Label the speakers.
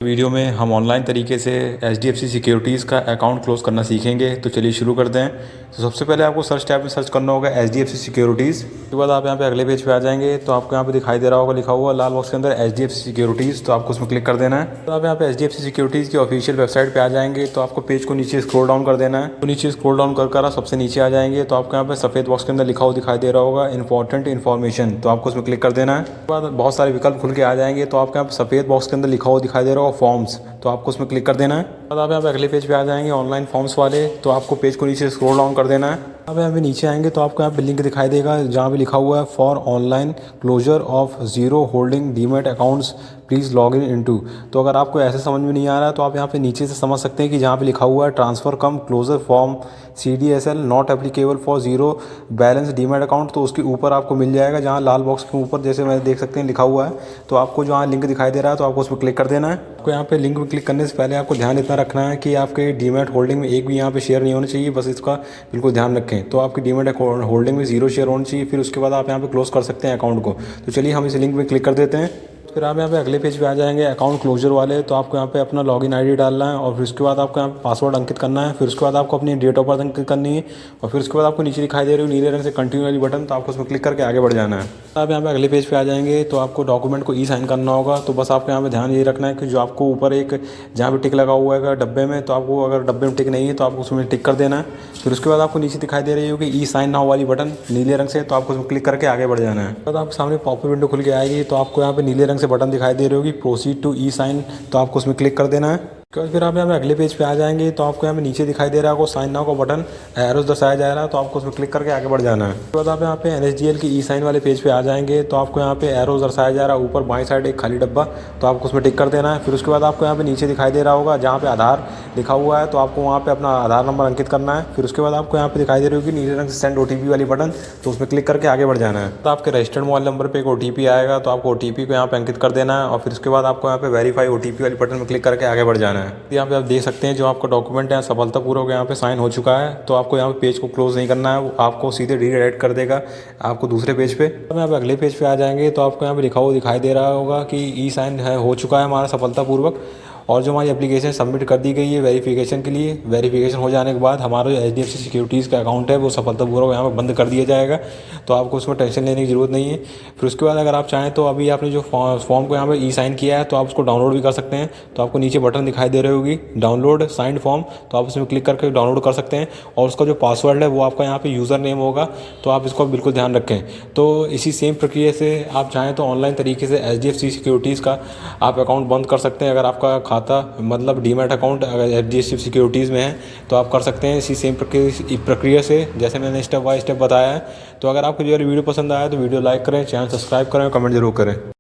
Speaker 1: Video में हम online तरीके से HDFC सिक्योरिटीज़ का अकाउंट क्लोज़ करना सीखेंगे। तो चलिए शुरू करते हैं। तो सबसे पहले आपको सर्च टैब में सर्च करना होगा HDFC सिक्योरिटीज़। उसके बाद आप यहाँ पे अगले पेज पे आ जाएंगे तो आपको यहाँ पे दिखाई दे रहा होगा लिखा हुआ लाल बॉक्स के अंदर HDFC सिक्योरिटीज़। तो आपको उसमें क्लिक कर देना है। तो आप यहाँ पे HDFC सिक्योरिटीज़ की ऑफिशियल वेबसाइट पर आ जाएंगे तो आपको पेज को नीचे स्क्रॉल डाउन कर देना है। तो नीचे स्क्रॉल डाउन कर आप सबसे नीचे आ जाएंगे तो आपको यहाँ पे सफ़ेद बॉक्स के अंदर लिखा हुआ दिखाई दे रहा होगा इंपॉर्टेंट इन्फॉर्मेशन। तो आपको उसमें क्लिक कर देना है। उसके बाद बहुत सारे विकल्प खुल के आ जाएंगे तो आपको यहाँ पे सफ़ेद बॉक्स के अंदर लिखा हुआ दिखाई दे रहा होगा फॉर्म्स। तो आपको उसमें क्लिक कर देना है। बाद आप यहाँ पे अगले पेज पे आ जाएंगे ऑनलाइन फॉर्म्स वाले। तो आपको पेज को नीचे स्क्रॉल डाउन कर देना है। अब यहाँ पे नीचे आएंगे तो आपको यहाँ पे लिंक दिखाई देगा जहाँ पे लिखा हुआ है for online closure of zero holding demat accounts please log in into. तो अगर आपको ऐसे समझ में नहीं आ रहा है तो आप यहाँ पे नीचे से समझ सकते हैं कि जहाँ पे लिखा हुआ है transfer come closer form CDSL not applicable for zero balance demat account. तो उसके ऊपर आपको मिल जाएगा जहाँ लाल बॉक्स के ऊपर जैसे मैं देख सकते हैं लिखा हुआ है। तो आपको जहाँ लिंक दिखाई दे रहा है तो आपको उस पर क्लिक कर देना है। आपको यहाँ पे लिंक में क्लिक करने से पहले आपको ध्यान इतना रखना है कि आपके डीमैट होल्डिंग में एक भी यहाँ पे शेयर नहीं होना चाहिए। बस इसका बिल्कुल ध्यान रखें। तो आपकी डीमैट होल्डिंग में 0 शेयर होना चाहिए। फिर उसके बाद आप यहाँ पे क्लोज कर सकते हैं अकाउंट को। तो चलिए हम इस लिंक में क्लिक कर देते हैं। फिर आप यहाँ पे अगले पेज पे आ जाएंगे अकाउंट क्लोजर वाले। तो आपको यहाँ पे अपना लॉगिन आईडी डालना है और फिर उसके बाद आपको यहाँ पे पासवर्ड अंकित करना है। फिर उसके बाद आपको अपनी डेट ऑफ बर्थ अंकित करनी है और फिर उसके बाद आपको नीचे दिखाई दे रही है नीले रंग से कंटिन्यू वाली बटन। तो आपको उसमें क्लिक करके आगे बढ़ जाना है। आप यहाँ पे अगले पेज पे आ जाएंगे तो आपको डॉक्यूमेंट को साइन करना होगा। तो बस आपको यहाँ पे ध्यान ये रखना है कि जो आपको ऊपर एक जहाँ पे टिक लगा हुआ है डब्बे में, तो आपको अगर डब्बे में टिक नहीं है तो आपको उसमें टिक कर देना है। फिर उसके बाद आपको नीचे दिखाई दे रही होगी साइन नाउ वाली बटन नीले रंग से। तो आपको उसमें क्लिक करके आगे बढ़ जाना है। तो आपके सामने पॉपअप विंडो खुल के आएगी तो आपको यहाँ पे नीले रंग से बटन दिखाई दे रही होगी प्रोसीड टू साइन। तो आपको उसमें क्लिक कर देना है। फिर आप यहाँ पे अगले पेज पे आ जाएंगे तो आपको यहाँ पे नीचे दिखाई दे रहा है साइन नाउ का बटन एरोस दर्शाया जा रहा है। तो आपको उसमें क्लिक करके आगे बढ़ जाना है। उसके बाद आप यहाँ पे NSDL की साइन वाले पेज पे आ जाएंगे तो आपको यहाँ पे एरोस दर्शाया जा रहा है ऊपर बाईं साइड एक खाली डब्बा। तो आपको उसमें टिक कर देना है। फिर उसके बाद आपको यहाँ पे नीचे दिखाई दे रहा होगा जहाँ पे आधार लिखा हुआ है। तो आपको वहाँ पे अपना आधार नंबर अंकित करना है। फिर उसके बाद आपको यहाँ पे दिखाई दे रही होगी नीले रंग से सेंड OTP वाली बटन। तो उसमें क्लिक करके आगे बढ़ जाना है। तो आपके रजिस्टर्ड मोबाइल नंबर पर एक OTP आएगा तो आपको OTP को यहाँ पे अंकित कर देना है और फिर उसके बाद आपको यहाँ पे वेरीफाई OTP वाली बटन में क्लिक करके आगे बढ़ जाना है। यहाँ पे आप देख सकते हैं जो आपका डॉक्यूमेंट है सफलतापूर्वक यहाँ पे साइन हो चुका है। तो आपको यहाँ पे पेज को क्लोज नहीं करना है, वो आपको सीधे रीडायरेक्ट कर देगा आपको दूसरे पेज पे। तो यहाँ पे अगले पेज पे आ जाएंगे तो आपको यहाँ पे लिखा हुआ दिखाई दे रहा होगा कि साइन है हो चुका है हमारा सफलतापूर्वक और जो हमारी एप्लीकेशन सबमिट कर दी गई है वेरिफिकेशन के लिए। वेरिफिकेशन हो जाने के बाद हमारा जो HDFC सिक्योरिटीज़ का अकाउंट है वो सफलतापूर्वक यहाँ पर बंद कर दिया जाएगा। तो आपको उसमें टेंशन लेने की ज़रूरत नहीं है। फिर उसके बाद अगर आप चाहें तो अभी आपने जो फॉर्म को यहाँ पर साइन किया है तो आप उसको डाउनलोड भी कर सकते हैं। तो आपको नीचे बटन दिखाई दे रही होगी डाउनलोड साइंड फॉर्म। तो आप उसमें क्लिक करके डाउनलोड कर सकते हैं और उसका जो पासवर्ड है वो आपका यहाँ पर यूज़र नेम होगा। तो आप इसको बिल्कुल ध्यान रखें। तो इसी सेम प्रक्रिया से आप चाहें तो ऑनलाइन तरीके से HDFC सिक्योरिटीज़ का आप अकाउंट बंद कर सकते हैं। अगर आपका खाता मतलब डीमैट अकाउंट अगर HDFC सिक्योरिटीज़ में है तो आप कर सकते हैं इसी सेम प्रक्रिया से जैसे मैंने स्टेप बाय स्टेप बताया है। तो अगर आपको जो वीडियो पसंद आया तो वीडियो लाइक करें, चैनल सब्सक्राइब करें और कमेंट जरूर करें।